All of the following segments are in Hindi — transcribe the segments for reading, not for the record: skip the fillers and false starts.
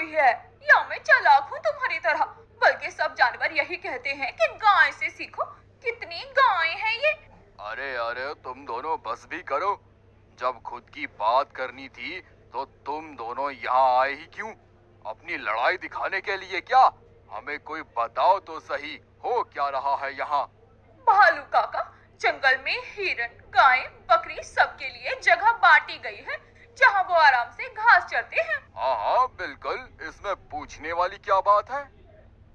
हुई है या मैं चालाक हूँ तुम्हारी तरह? बल्कि सब जानवर यही कहते हैं कि गाय से सीखो। कितनी गायें हैं ये। अरे अरे तुम दोनों बस भी करो। जब खुद की बात करनी थी तो तुम दोनों यहाँ आए ही क्यों? अपनी लड़ाई दिखाने के लिए क्या? हमें कोई बताओ तो सही, हो क्या रहा है यहाँ? भालू काका, जंगल में हिरन, गाय, बकरी सबके लिए जगह बांटी गई है जहाँ वो आराम से घास चरते हैं। हाँ हाँ बिल्कुल, इसमें पूछने वाली क्या बात है?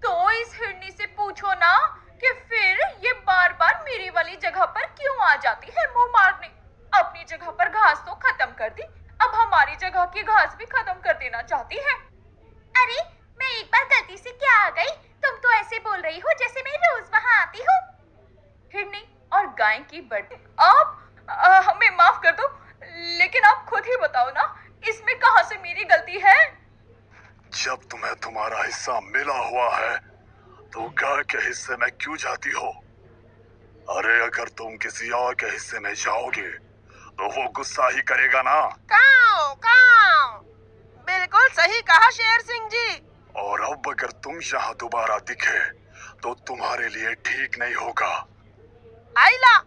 तो इस हिरनी से पूछो ना कि फिर ये बार बार मेरी वाली जगह पर क्यों आ जाती है मुंह मारने। अपनी जगह पर घास तो खत्म कर दी, अब हमारी जगह की घास भी खत्म कर देना चाहती है। अरे मैं एक बार गलती से क्या आ गई? तुम तो ऐसे बोल रही हो जैसे मैं रोज वहाँ आती हूँ। हिरनी और गाय की बड़ी, आप हमें माफ कर दो, लेकिन आप खुद ही बताओ ना, इसमें कहाँ से मेरी गलती है? जब तुम्हें तुम्हारा हिस्सा मिला हुआ है तो गाय के हिस्से में क्यों जाती हो? अरे अगर तुम किसी और के हिस्से में जाओगे तो वो गुस्सा ही करेगा ना। काऊ काऊ, बिल्कुल सही कहा शेर सिंह जी। और अब अगर तुम यहाँ दोबारा दिखे तो तुम्हारे लिए ठीक नहीं होगा। आइला,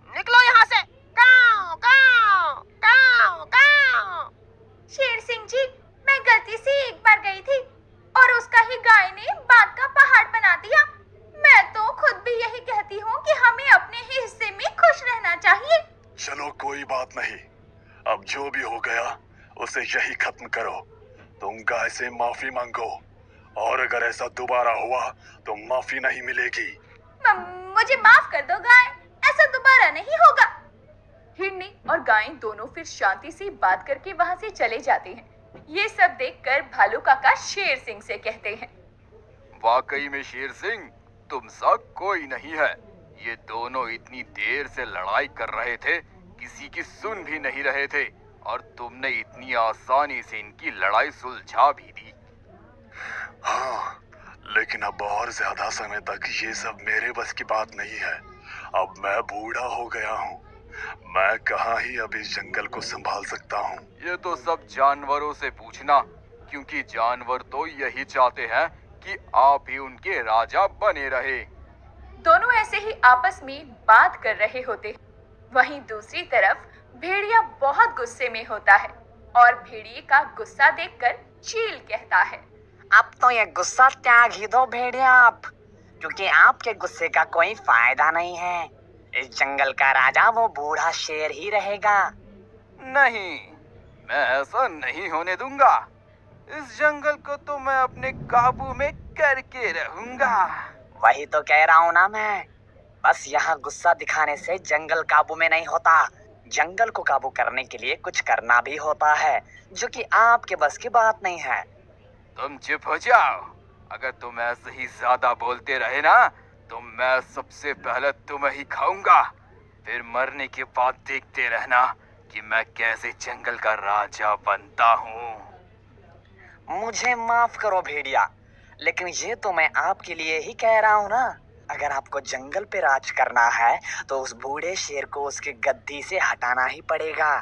निकलो यहाँ से। काऊ काऊ काऊ काऊ। शेर सिंह जी, मैं गलती से एक बार गई थी और उसका ही गाय ने बात का पहाड़ बना दिया। मैं तो खुद भी यही कहती हूँ कि हमें अपने ही हिस्से में खुश रहना चाहिए। चलो कोई बात नहीं, अब जो भी हो गया उसे यही खत्म करो। तुम गाय से माफी मांगो और अगर ऐसा दोबारा हुआ तो माफी नहीं मिलेगी। मुझे माफ कर दो गाय, ऐसा दोबारा नहीं होगा। हिरनी और गाय दोनों फिर शांति से बात करके वहाँ से चले जाते हैं। ये सब देखकर भालू काका शेर सिंह से कहते हैं, वाकई में शेर सिंह, तुम सा कोई नहीं है। ये दोनों इतनी देर से लड़ाई कर रहे थे, किसी की सुन भी नहीं रहे थे, और तुमने इतनी आसानी से इनकी लड़ाई सुलझा भी दी। हाँ, लेकिन अब और ज्यादा समय तक ये सब मेरे बस की बात नहीं है। अब मैं बूढ़ा हो गया हूँ, मैं कहाँ ही अब इस जंगल को संभाल सकता हूँ। ये तो सब जानवरों से पूछना, क्योंकि जानवर तो यही चाहते हैं कि आप ही उनके राजा बने रहे। दोनों ऐसे ही आपस में बात कर रहे होते। वहीं दूसरी तरफ भेड़िया बहुत गुस्से में होता है और भेड़िए का गुस्सा देखकर चील कहता है, अब तो ये गुस्सा त्याग ही दो भेड़िया आप, क्योंकि आपके गुस्से का कोई फायदा नहीं है। इस जंगल का राजा वो बूढ़ा शेर ही रहेगा। नहीं, मैं ऐसा नहीं होने दूंगा। इस जंगल को तो मैं अपने काबू में करके रहूंगा। वही तो कह रहा हूँ ना मैं, बस यहाँ गुस्सा दिखाने से जंगल काबू में नहीं होता। जंगल को काबू करने के लिए कुछ करना भी होता है, जो कि आपके बस की बात नहीं है। तुम चुप हो जाओ। अगर तुम ऐसे ही ज्यादा बोलते रहे ना तो मैं सबसे पहले तुम्हें ही खाऊंगा, फिर मरने के बाद देखते रहना कि मैं कैसे जंगल का राजा बनता हूँ। मुझे माफ करो भेड़िया, लेकिन ये तो मैं आपके लिए ही कह रहा हूँ ना। अगर आपको जंगल पे राज करना है तो उस बूढ़े शेर को उसकी गद्दी से हटाना ही पड़ेगा।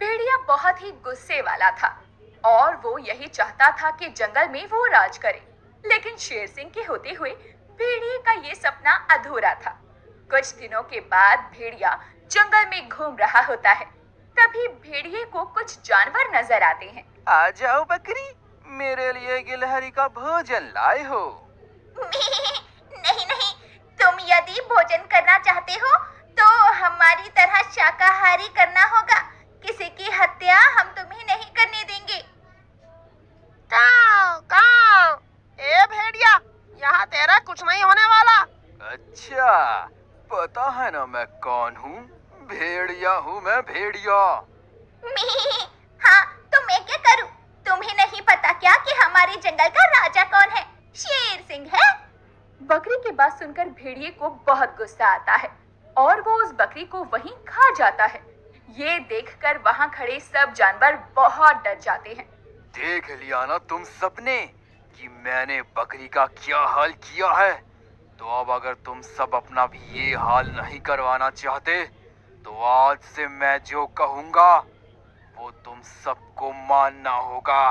भेड़िया बहुत ही गुस्से वाला था और वो यही चाहता था कि जंगल में वो राज करे, लेकिन शेर सिंह के होते हुए भेड़िए का ये सपना अधूरा था। कुछ दिनों के बाद भेड़िया जंगल में घूम रहा होता है। तभी भेड़िए को कुछ जानवर नजर आते हैं। आ जाओ बकरी, मेरे लिए गिलहरी का भोजन लाए हो। नहीं नहीं, तुम यदि भोजन करना चाहते हो तो हमारी तरह शाकाहारी करना होगा। किसी की हत्या हम तुम्हें नहीं करने देंगे। काऊ काऊ, ए भेड़िया, यहाँ तेरा कुछ नहीं होने वाला। अच्छा, पता है ना मैं कौन हूँ? भेड़िया हूँ मैं, भेड़िया। हाँ, तो मैं क्या करूँ? तुम्हें नहीं पता क्या कि हमारे जंगल का राजा कौन है? शेर सिंह है। बकरी की बात सुनकर भेड़िए को बहुत गुस्सा आता है और वो उस बकरी को वहीं खा जाता है। ये देखकर वहाँ खड़े सब जानवर बहुत डर जाते हैं। देख लिया ना तुम सबने कि मैंने बकरी का क्या हाल किया है। तो अब अगर तुम सब अपना भी ये हाल नहीं करवाना चाहते तो आज से मैं जो कहूँगा वो तुम सबको मानना होगा।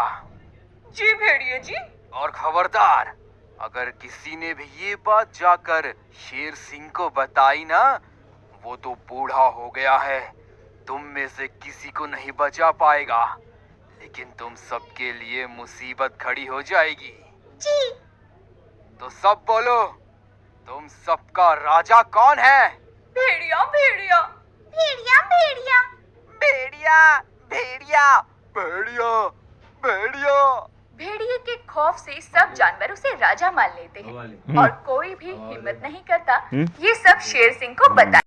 जी भेड़िए जी। और खबरदार, अगर किसी ने भी ये बात जाकर शेर सिंह को बताई ना, वो तो बूढ़ा हो गया है, तुम में से किसी को नहीं बचा पाएगा, लेकिन तुम सबके लिए मुसीबत खड़ी हो जाएगी। जी। तो सब बोलो, तुम सबका राजा कौन है? भेड़िया भेड़िया भेड़िया भेड़िया भेड़िया भेड़िया भेड़िया भेड़िया। भेड़िए के खौफ से सब जानवर उसे राजा मान लेते हैं और कोई भी हिम्मत नहीं करता ये सब शेर सिंह को बता